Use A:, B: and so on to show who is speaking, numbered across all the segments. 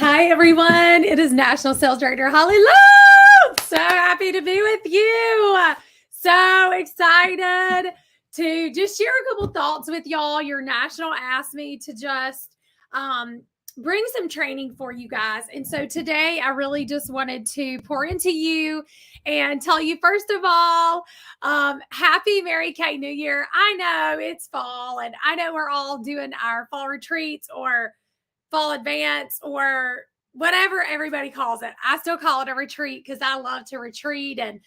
A: Hi, everyone. It is National Sales Director Holli Lowe. So happy to be with you. So excited to just share a couple thoughts with y'all. Your national asked me to just bring some training for you guys. And so today I really just wanted to pour into you and tell you, first of all, happy Mary Kay New Year. I know it's fall and I know we're all doing our fall retreats or fall advance or whatever everybody calls it. I still call it a retreat because I love to retreat and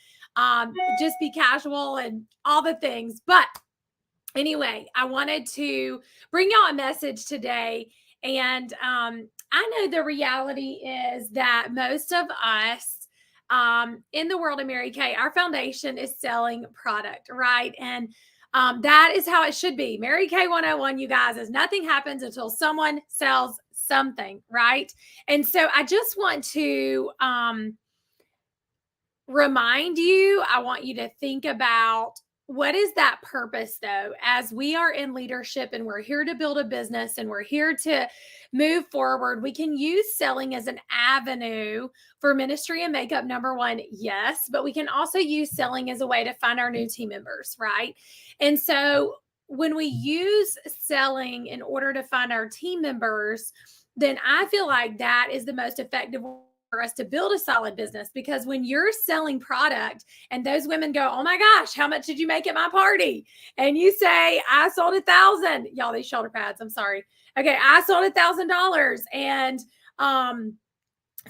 A: just be casual and all the things. But anyway, I wanted to bring y'all a message today. And I know the reality is that most of us in the world of Mary Kay, our foundation is selling product, right? And that is how it should be. Mary Kay 101, you guys, is nothing happens until someone sells something, right? And so I just want to remind you, I want you to think about what is that purpose, though, as we are in leadership and we're here to build a business and we're here to move forward. We can use selling as an avenue for ministry and makeup, number one, yes, but we can also use selling as a way to find our new team members, right? And so when we use selling in order to find our team members, then I feel like that is the most effective for us to build a solid business, because when you're selling product and those women go, oh my gosh, how much did you make at my party? And you say, I sold $1,000. Y'all, these shoulder pads, I'm sorry. Okay, I sold $1,000 and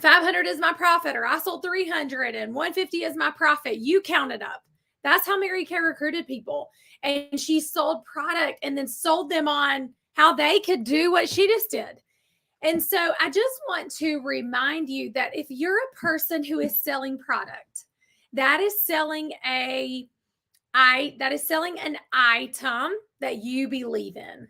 A: 500 is my profit, or I sold 300 and 150 is my profit. You count it up. That's how Mary Kay recruited people. And she sold product and then sold them on how they could do what she just did. And so I just want to remind you that if you're a person who is selling product, that is selling an item that you believe in.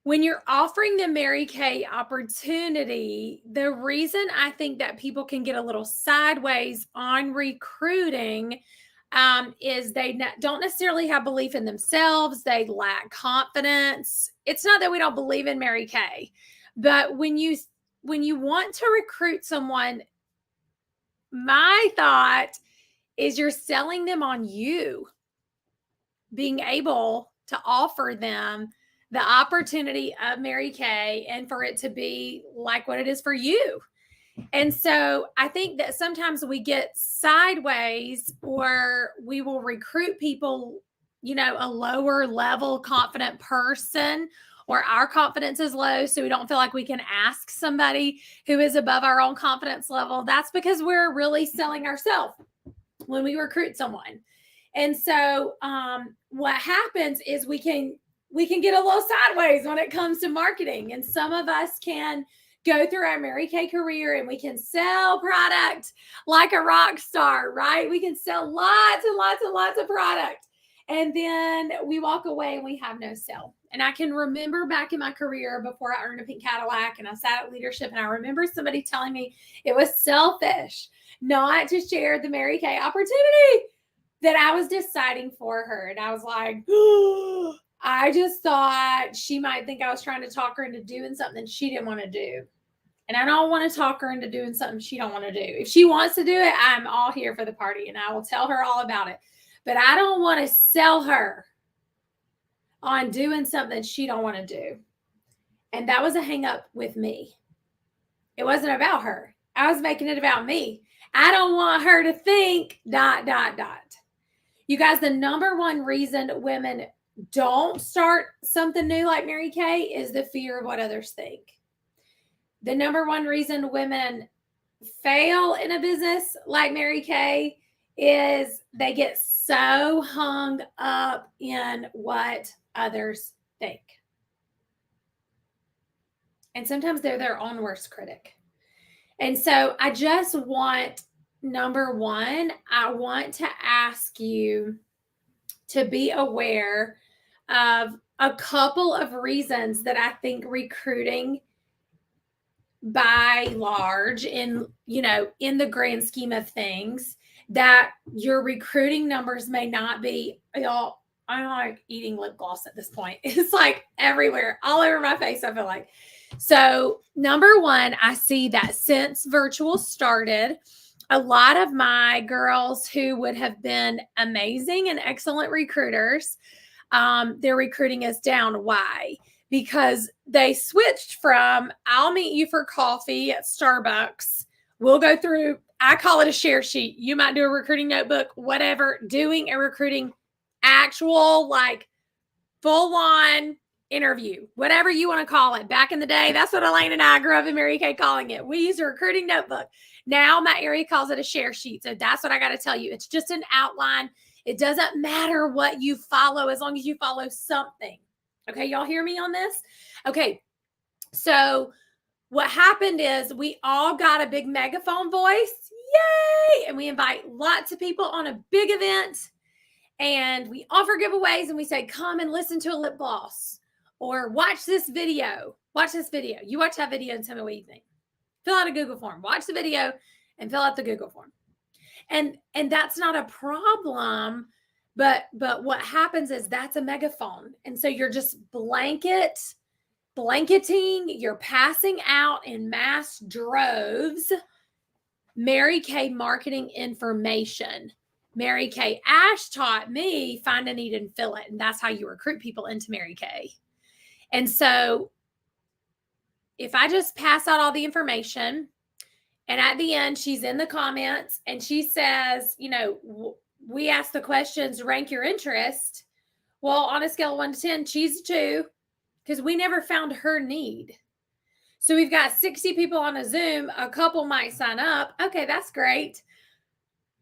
A: When you're offering the Mary Kay opportunity, the reason I think that people can get a little sideways on recruiting is they don't necessarily have belief in themselves. They lack confidence. It's not that we don't believe in Mary Kay, but when you want to recruit someone, my thought is you're selling them on you being able to offer them the opportunity of Mary Kay and for it to be like what it is for you. And so I think that sometimes we get sideways, or we will recruit people, a lower level confident person, or our confidence is low, so we don't feel like we can ask somebody who is above our own confidence level. That's because we're really selling ourselves when we recruit someone. And so what happens is we can get a little sideways when it comes to marketing. And some of us can go through our Mary Kay career and we can sell product like a rock star, right? We can sell lots and lots and lots of product. And then we walk away and we have no sale. And I can remember back in my career before I earned a pink Cadillac and I sat at leadership, and I remember somebody telling me it was selfish not to share the Mary Kay opportunity that I was deciding for her. And I was like, oh, I just thought she might think I was trying to talk her into doing something she didn't want to do. And I don't want to talk her into doing something she don't want to do. If she wants to do it, I'm all here for the party and I will tell her all about it. But I don't want to sell her on doing something she don't want to do. And that was a hang up with me. It wasn't about her. I was making it about me. I don't want her to think ... You guys, the number one reason women don't start something new like Mary Kay is the fear of what others think. The number one reason women fail in a business like Mary Kay is they get so hung up in what others think. And sometimes they're their own worst critic. And so I just want, number one, I want to ask you to be aware of a couple of reasons that I think recruiting by large in the grand scheme of things, that your recruiting numbers may not be I'm like eating lip gloss at this point. It's like everywhere, all over my face, I feel like. So, number one, I see that since virtual started, a lot of my girls who would have been amazing and excellent recruiters, their recruiting is down. Why? Because they switched from I'll meet you for coffee at Starbucks. We'll go through, I call it a share sheet. You might do a recruiting notebook, whatever, doing a recruiting actual, like full on interview, whatever you want to call it. Back in the day, that's what Elaine and I grew up in Mary Kay calling it. We use a recruiting notebook. Now my area calls it a share sheet. So that's what I got to tell you. It's just an outline. It doesn't matter what you follow as long as you follow something. Okay, y'all hear me on this? Okay, so what happened is we all got a big megaphone voice. Yay! And we invite lots of people on a big event. And we offer giveaways and we say, come and listen to a lip gloss or watch this video. Watch this video. You watch that video and tell me what you think. Fill out a Google form. Watch the video and fill out the Google form. And that's not a problem, but what happens is that's a megaphone. And so you're just blanketing, you're passing out in mass droves Mary Kay marketing information. Mary Kay Ash taught me find a need and fill it. And that's how you recruit people into Mary Kay. And so if I just pass out all the information and at the end, she's in the comments and she says, you know, we ask the questions, rank your interest. Well, on a scale of 1 to 10, she's a 2 because we never found her need. So we've got 60 people on a Zoom. A couple might sign up. Okay, that's great.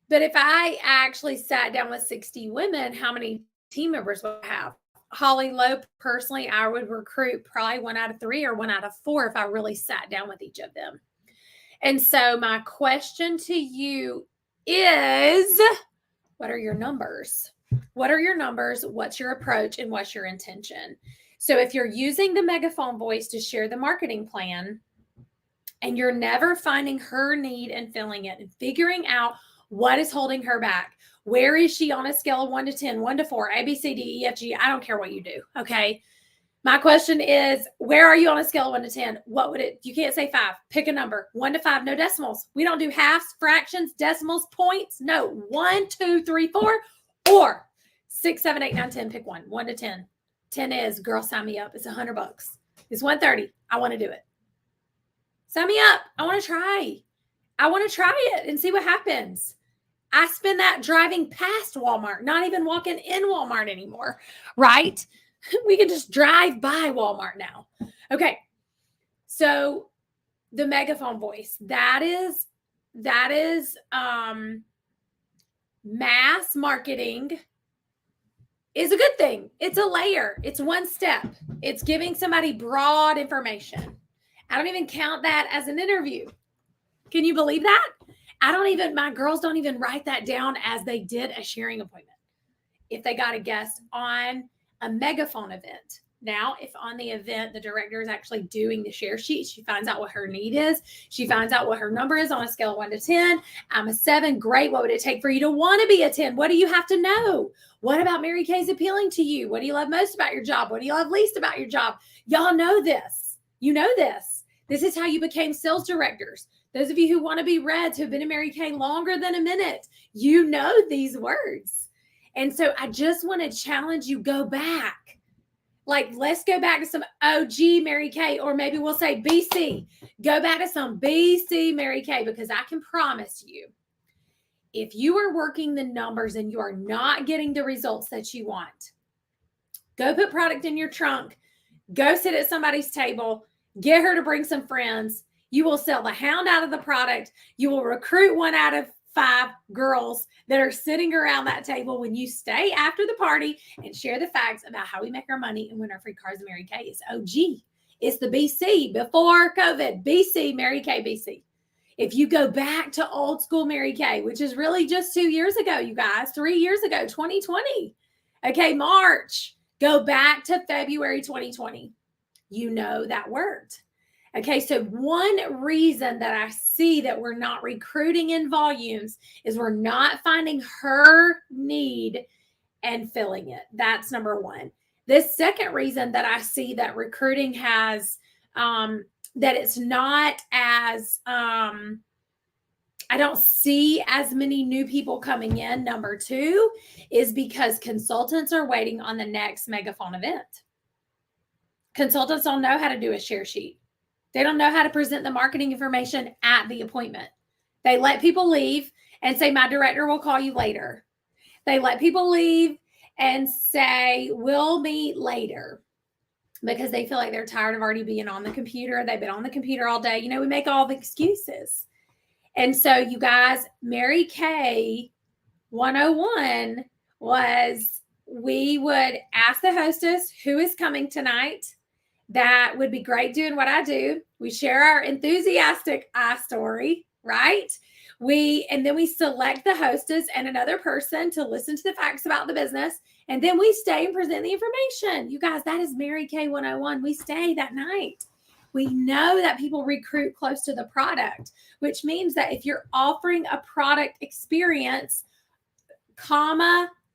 A: But if I actually sat down with 60 women, how many team members would I have? Holli Lowe, personally, I would recruit probably 1 out of 3 or 1 out of 4 if I really sat down with each of them. And so my question to you is, what are your numbers? What are your numbers? What's your approach? And what's your intention? So if you're using the megaphone voice to share the marketing plan and you're never finding her need and filling it and figuring out what is holding her back, where is she on a scale of 1 to 10, 1 to 4, A, B, C, D, E, F, G, I don't care what you do. Okay. My question is, where are you on a scale of 1 to 10? What would it, you can't say 5, pick a number, 1 to 5, no decimals. We don't do halves, fractions, decimals, points. No, 1, 2, 3, 4, or 6, 7, 8, 9, 10, pick 1, 1 to 10. 10 is, girl, sign me up. It's $100. It's 130. I want to do it. Sign me up. I want to try. I want to try it and see what happens. I spend that driving past Walmart, not even walking in Walmart anymore, right? We can just drive by Walmart now. Okay. So the megaphone voice, that is mass marketing is a good thing. It's a layer. It's one step. It's giving somebody broad information. I don't even count that as an interview. Can you believe that? My girls don't even write that down as they did a sharing appointment. If they got a guest on a megaphone event. Now, if on the event, the director is actually doing the share sheet, she finds out what her need is. She finds out what her number is on a scale of 1 to 10. I'm a 7. Great. What would it take for you to want to be a 10? What do you have to know? What about Mary Kay's appealing to you? What do you love most about your job? What do you love least about your job? Y'all know this. You know this. This is how you became sales directors. Those of you who want to be Reds, who've been in Mary Kay longer than a minute, you know these words. And so I just want to challenge you, go back. Like, let's go back to some OG Mary Kay, or maybe we'll say BC. Go back to some BC Mary Kay, because I can promise you, if you are working the numbers and you are not getting the results that you want, go put product in your trunk, go sit at somebody's table, get her to bring some friends. You will sell the hound out of the product. You will recruit 1 out of 5 girls that are sitting around that table when you stay after the party and share the facts about how we make our money and win our free cars in Mary Kay. It's OG. It's the BC before COVID. BC, Mary Kay, BC. If you go back to old school Mary Kay, which is really just 2 years ago, you guys, 3 years ago, 2020. Okay, March. Go back to February 2020. You know that worked. Okay, so one reason that I see that we're not recruiting in volumes is we're not finding her need and filling it. That's number one. The second reason that I see that recruiting has, that it's not as, I don't see as many new people coming in. Number two is because consultants are waiting on the next Megaphone event. Consultants don't know how to do a share sheet. They don't know how to present the marketing information at the appointment. They let people leave and say, my director will call you later. They let people leave and say, we'll meet later, because they feel like they're tired of already being on the computer. They've been on the computer all day. You know, we make all the excuses. And so, you guys, Mary Kay 101 was, we would ask the hostess who is coming tonight. That would be great doing what I do. We share our enthusiastic story, right? And then we select the hostess and another person to listen to the facts about the business. And then we stay and present the information. You guys, that is Mary Kay 101. We stay that night. We know that people recruit close to the product, which means that if you're offering a product experience,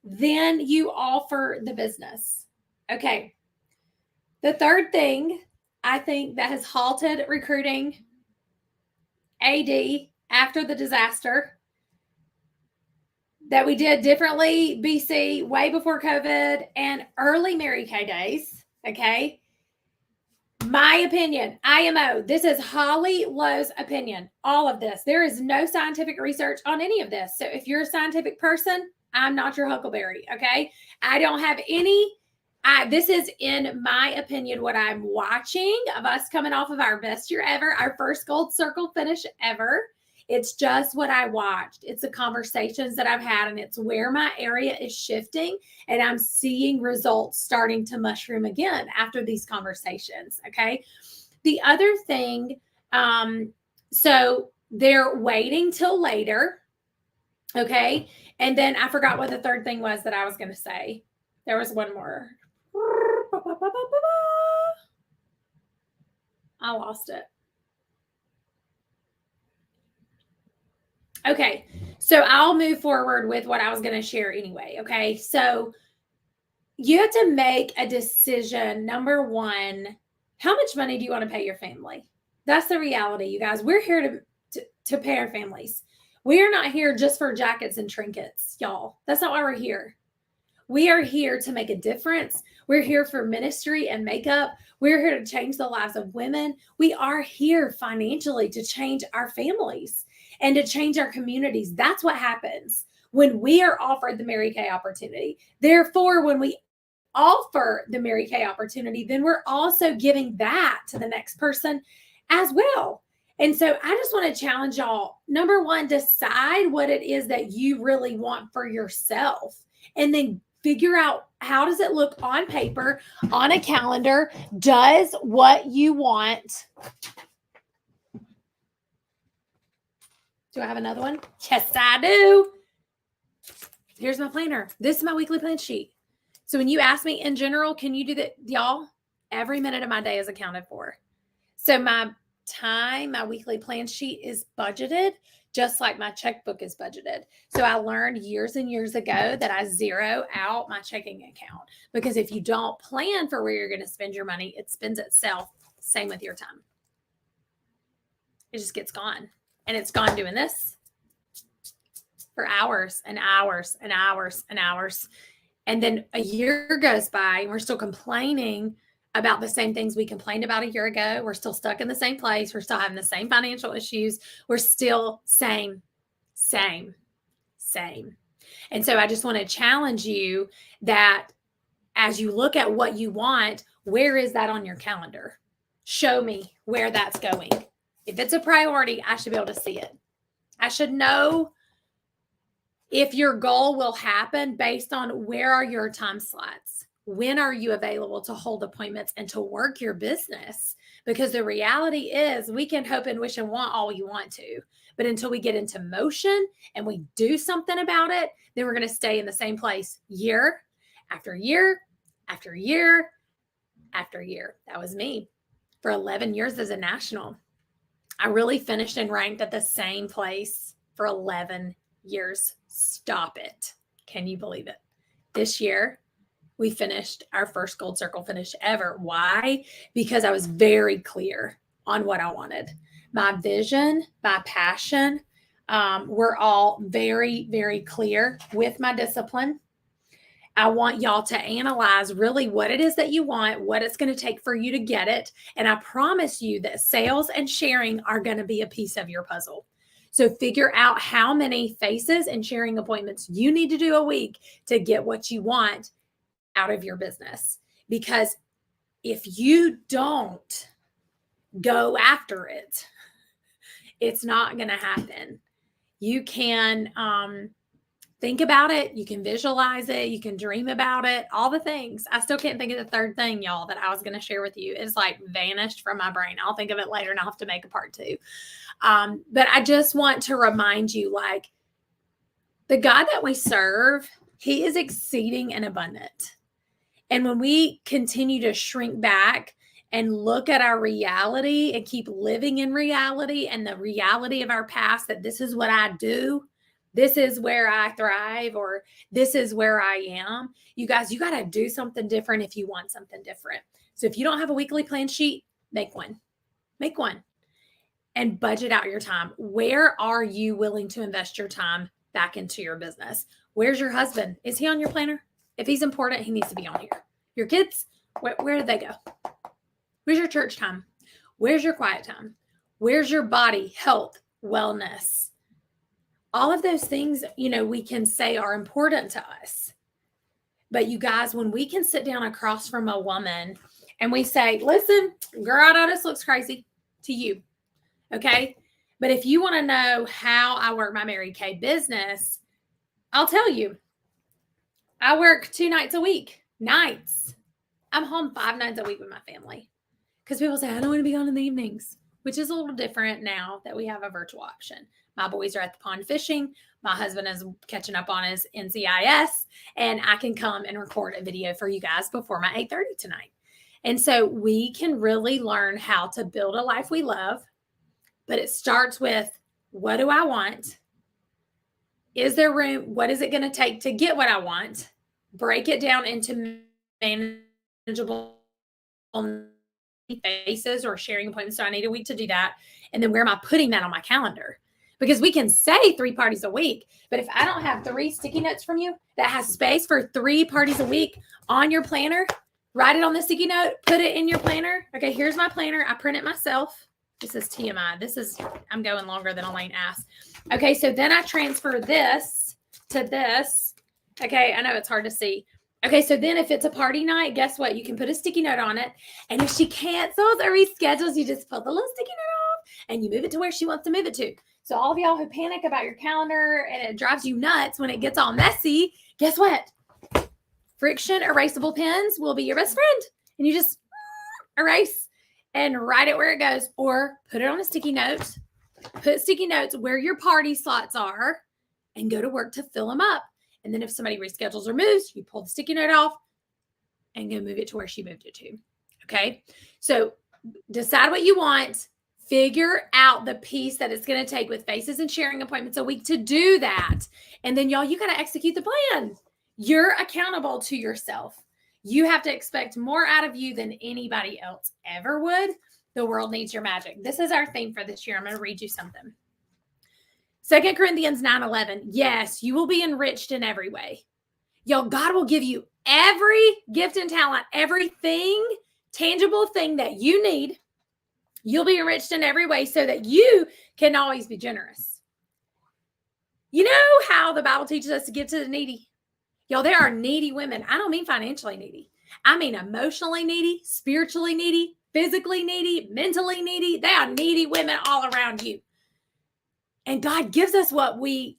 A: then you offer the business. Okay. The third thing I think that has halted recruiting AD after the disaster that we did differently, BC, way before COVID and early Mary Kay days. Okay. My opinion, IMO, this is Holli Lowe's opinion. All of this. There is no scientific research on any of this. So if you're a scientific person, I'm not your huckleberry. Okay. I don't have any. This is, in my opinion, what I'm watching of us coming off of our best year ever, our first gold circle finish ever. It's just what I watched. It's the conversations that I've had, and it's where my area is shifting, and I'm seeing results starting to mushroom again after these conversations. Okay. The other thing, so they're waiting till later. Okay. And then I forgot what the third thing was that I was going to say. There was one more. I lost it. Okay, so I'll move forward with what I was going to share anyway. Okay, so you have to make a decision. Number one, how much money do you want to pay your family? That's the reality, you guys. We're here to pay our families. We are not here just for jackets and trinkets, y'all. That's not why we're here. We are here to make a difference. We're here for ministry and makeup. We're here to change the lives of women. We are here financially to change our families and to change our communities. That's what happens when we are offered the Mary Kay opportunity. Therefore, when we offer the Mary Kay opportunity, then we're also giving that to the next person as well. And so I just want to challenge y'all. Number one, decide what it is that you really want for yourself, and then figure out, how does it look on paper, on a calendar? Does what you want. Do I have another one? Yes, I do. Here's my planner. This is my weekly plan sheet. So when you ask me in general, can you do that, y'all? Every minute of my day is accounted for. So my weekly plan sheet is budgeted, just like my checkbook is budgeted. So I learned years and years ago that I zero out my checking account, because if you don't plan for where you're going to spend your money, it spends itself. Same with your time. It just gets gone. And it's gone doing this for hours and hours and hours and hours. And then a year goes by and we're still complaining about the same things we complained about a year ago. We're still stuck in the same place. We're still having the same financial issues. We're still same. And so I just want to challenge you that as you look at what you want, where is that on your calendar? Show me where that's going. If it's a priority, I should be able to see it. I should know if your goal will happen based on where are your time slots. When are you available to hold appointments and to work your business? Because the reality is, we can hope and wish and want all you want to, but until we get into motion and we do something about it, then we're going to stay in the same place year after year after year after year. That was me for 11 years as a national. I really finished and ranked at the same place for 11 years. Stop it. Can you believe it? this year, we finished our first Gold Circle finish ever. Why? Because I was very clear on what I wanted. My vision, my passion, were all very, very clear with my discipline. I want y'all to analyze really what it is that you want, what it's going to take for you to get it. And I promise you that sales and sharing are going to be a piece of your puzzle. So figure out how many faces and sharing appointments you need to do a week to get what you want out of your business. Because if you don't go after it, it's not going to happen. You can think about it. You can visualize it. You can dream about it, all the things. I still can't think of the third thing, y'all, that I was going to share with you. It's like vanished from my brain. I'll think of it later and I'll have to make a part 2. But I just want to remind you, like, the God that we serve, he is exceeding and abundant. And when we continue to shrink back and look at our reality and keep living in reality and the reality of our past, that this is what I do, this is where I thrive, or this is where I am, you guys, you got to do something different if you want something different. So if you don't have a weekly plan sheet, make one and budget out your time. Where are you willing to invest your time back into your business? Where's your husband? Is he on your planner? If he's important, he needs to be on here. Your kids, where do they go? Where's your church time? Where's your quiet time? Where's your body, health, wellness? All of those things, we can say are important to us. But you guys, when we can sit down across from a woman and we say, listen, girl, I know this looks crazy to you. Okay. But if you want to know how I work my Mary Kay business, I'll tell you. I work 2 nights a week, nights. I'm home 5 nights a week with my family. Because people say, I don't want to be on in the evenings, which is a little different now that we have a virtual option. My boys are at the pond fishing. My husband is catching up on his NCIS, and I can come and record a video for you guys before my 8:30 tonight. And so we can really learn how to build a life we love, but it starts with, what do I want? Is there room? What is it going to take to get what I want? Break it down into manageable faces or sharing appointments. So I need a week to do that. And then where am I putting that on my calendar? Because we can say 3 parties a week, but if I don't have 3 sticky notes from you that has space for 3 parties a week on your planner, write it on the sticky note, put it in your planner. Okay, here's my planner. I print it myself. This is TMI. I'm going longer than Elaine asked. Okay, so then I transfer this to this. Okay, I know it's hard to see. Okay, so then if it's a party night, guess what? You can put a sticky note on it. And if she cancels or reschedules, you just pull the little sticky note off and you move it to where she wants to move it to. So all of y'all who panic about your calendar and it drives you nuts when it gets all messy, guess what? Friction erasable pens will be your best friend. And you just erase and write it where it goes, or put it on a sticky note. Put sticky notes where your party slots are and go to work to fill them up. And then if somebody reschedules or moves, you pull the sticky note off and go move it to where she moved it to. Okay. So decide what you want. Figure out the piece that it's going to take with faces and sharing appointments a week to do that. And then y'all, you got to execute the plan. You're accountable to yourself. You have to expect more out of you than anybody else ever would. The world needs your magic. This is our theme for this year. I'm going to read you something. 2 Corinthians 9:11. Yes, you will be enriched in every way. Y'all, God will give you every gift and talent, everything, tangible thing that you need. You'll be enriched in every way so that you can always be generous. You know how the Bible teaches us to give to the needy? Y'all, there are needy women. I don't mean financially needy. I mean emotionally needy, spiritually needy, physically needy, mentally needy. They are needy women all around you. And God gives us what we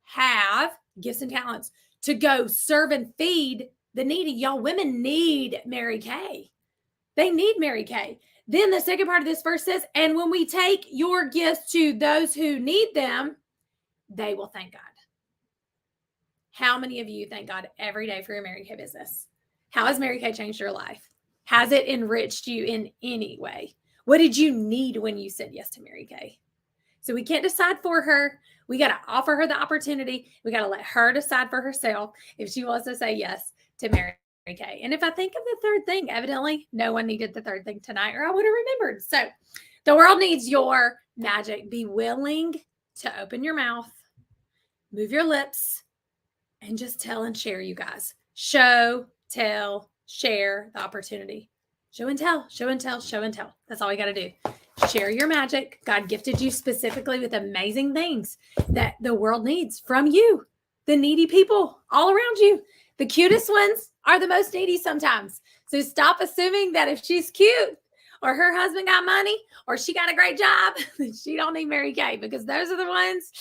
A: have, gifts and talents, to go serve and feed the needy. Y'all, women need Mary Kay. They need Mary Kay. Then the second part of this verse says, and when we take your gifts to those who need them, they will thank God. How many of you thank God every day for your Mary Kay business? How has Mary Kay changed your life? Has it enriched you in any way? What did you need when you said yes to Mary Kay? So we can't decide for her. We got to offer her the opportunity. We got to let her decide for herself if she wants to say yes to Mary Kay. And if I think of the third thing, evidently no one needed the third thing tonight, or I would have remembered. So the world needs your magic. Be willing to open your mouth, move your lips, and just tell and share, you guys. Show, tell, share the opportunity. Show and tell, show and tell, show and tell. That's all we got to do. Share your magic. God gifted you specifically with amazing things that the world needs from you, the needy people all around you. The cutest ones are the most needy sometimes. So stop assuming that if she's cute or her husband got money or she got a great job, she don't need Mary Kay, because those are the ones.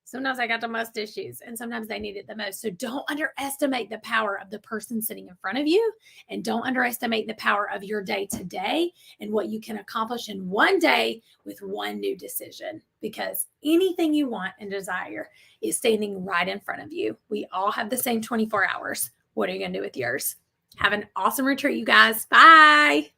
A: Sometimes I got the most issues and sometimes they need it the most. So don't underestimate the power of the person sitting in front of you, and don't underestimate the power of your day today and what you can accomplish in one day with one new decision, because anything you want and desire is standing right in front of you. We all have the same 24 hours. What are you going to do with yours? Have an awesome retreat, you guys. Bye.